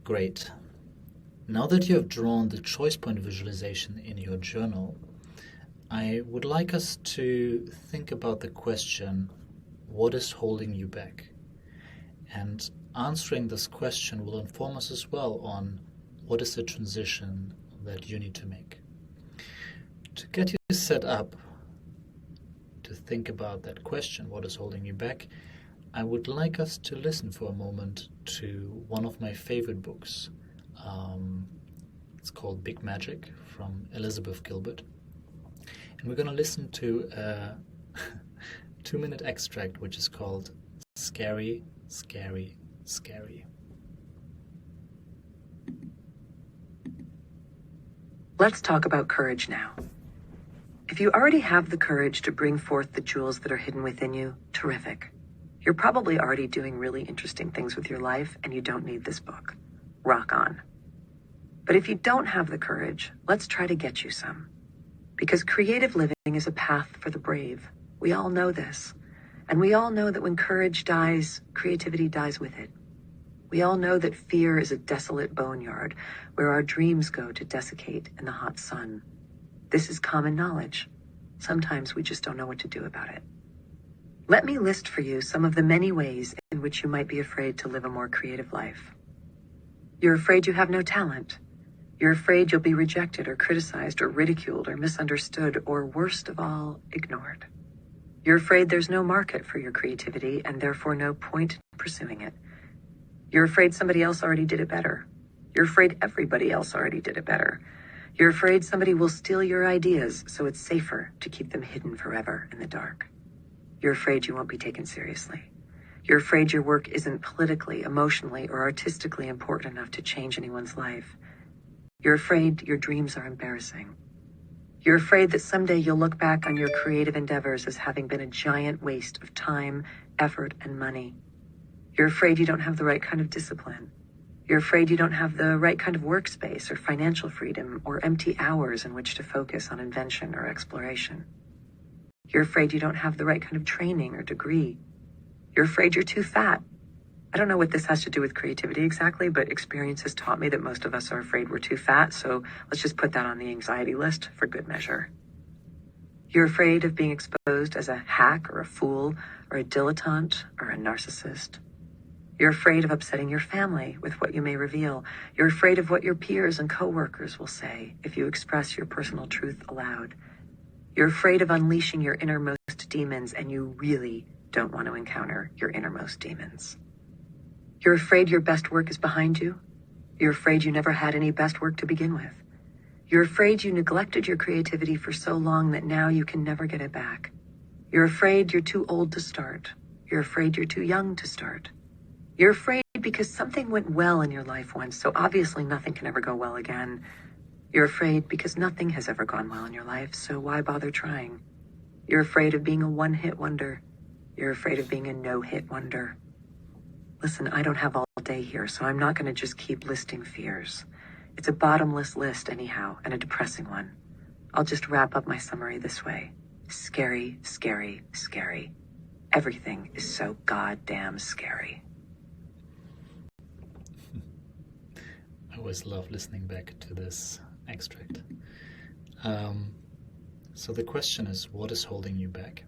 Great. Now that you have drawn the choice point visualization in your journal, I would like us to think about the question, what is holding you back? And answering this question will inform us as well on what is the transition that you need to make. To get you set up to think about that question, what is holding you back, I would like us to listen for a moment to one of my favorite books. It's called Big Magic from Elizabeth Gilbert. And we're going to listen to a 2-minute extract which is called Scary, Scary, Scary. Let's talk about courage now. If you already have the courage to bring forth the jewels that are hidden within you, terrific. You're probably already doing really interesting things with your life and you don't need this book. Rock on. But if you don't have the courage, let's try to get you some. Because creative living is a path for the brave. We all know this. And we all know that when courage dies, creativity dies with it. We all know that fear is a desolate boneyard where our dreams go to desiccate in the hot sun. This is common knowledge. Sometimes we just don't know what to do about it. Let me list for you some of the many ways in which you might be afraid to live a more creative life. You're afraid you have no talent. You're afraid you'll be rejected or criticized or ridiculed or misunderstood or, worst of all, ignored. You're afraid there's no market for your creativity and therefore no point in pursuing it. You're afraid somebody else already did it better. You're afraid everybody else already did it better. You're afraid somebody will steal your ideas, so it's safer to keep them hidden forever in the dark. You're afraid you won't be taken seriously. You're afraid your work isn't politically, emotionally, or artistically important enough to change anyone's life. You're afraid your dreams are embarrassing. You're afraid that someday you'll look back on your creative endeavors as having been a giant waste of time, effort, and money. You're afraid you don't have the right kind of discipline. You're afraid you don't have the right kind of workspace or financial freedom or empty hours in which to focus on invention or exploration. You're afraid you don't have the right kind of training or degree. You're afraid you're too fat. I don't know what this has to do with creativity exactly, but experience has taught me that most of us are afraid we're too fat, so let's just put that on the anxiety list for good measure. You're afraid of being exposed as a hack or a fool or a dilettante or a narcissist. You're afraid of upsetting your family with what you may reveal. You're afraid of what your peers and coworkers will say if you express your personal truth aloud. You're afraid of unleashing your innermost demons, and you really don't want to encounter your innermost demons. You're afraid your best work is behind you. You're afraid you never had any best work to begin with. You're afraid you neglected your creativity for so long that now you can never get it back. You're afraid you're too old to start. You're afraid you're too young to start. You're afraid because something went well in your life once, so obviously nothing can ever go well again. You're afraid because nothing has ever gone well in your life, so why bother trying? You're afraid of being a one-hit wonder. You're afraid of being a no-hit wonder. Listen, I don't have all day here, so I'm not going to just keep listing fears. It's a bottomless list anyhow, and a depressing one. I'll just wrap up my summary this way. Scary, scary, scary. Everything is so goddamn scary. I always love listening back to this extract. So the question is, what is holding you back?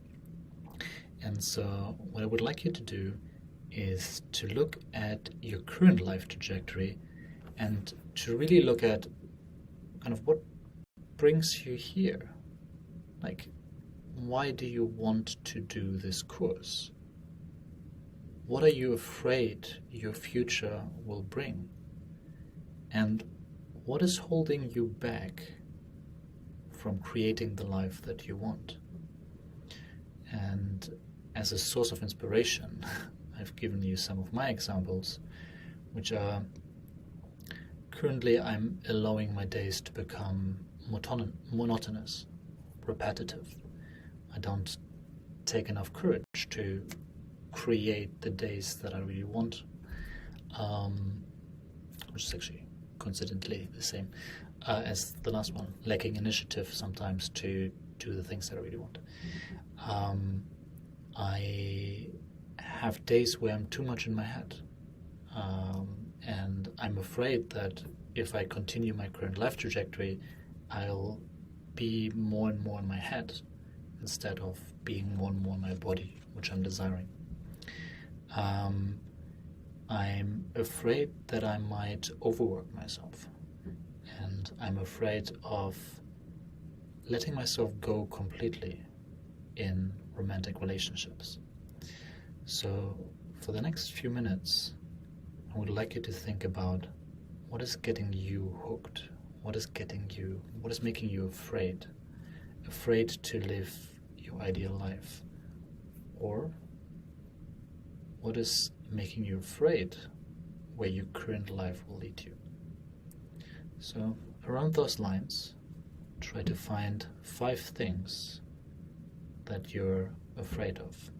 And so what I would like you to do is to look at your current life trajectory and to really look at kind of what brings you here. Like, why do you want to do this course? What are you afraid your future will bring? And what is holding you back from creating the life that you want? And as a source of inspiration, I've given you some of my examples, which are currently I'm allowing my days to become monotonous, repetitive. I don't take enough courage to create the days that I really want, which is actually coincidentally the same as the last one, lacking initiative sometimes to do the things that I really want. I have days where I'm too much in my head, And I'm afraid that if I continue my current life trajectory, I'll be more and more in my head instead of being more and more in my body, which I'm desiring. I'm afraid that I might overwork myself, and I'm afraid of letting myself go completely in romantic relationships. So for the next few minutes, I would like you to think about what is getting you hooked, what is making you afraid to live your ideal life, or what is making you afraid where your current life will lead you. So around those lines, try to find 5 things that you're afraid of.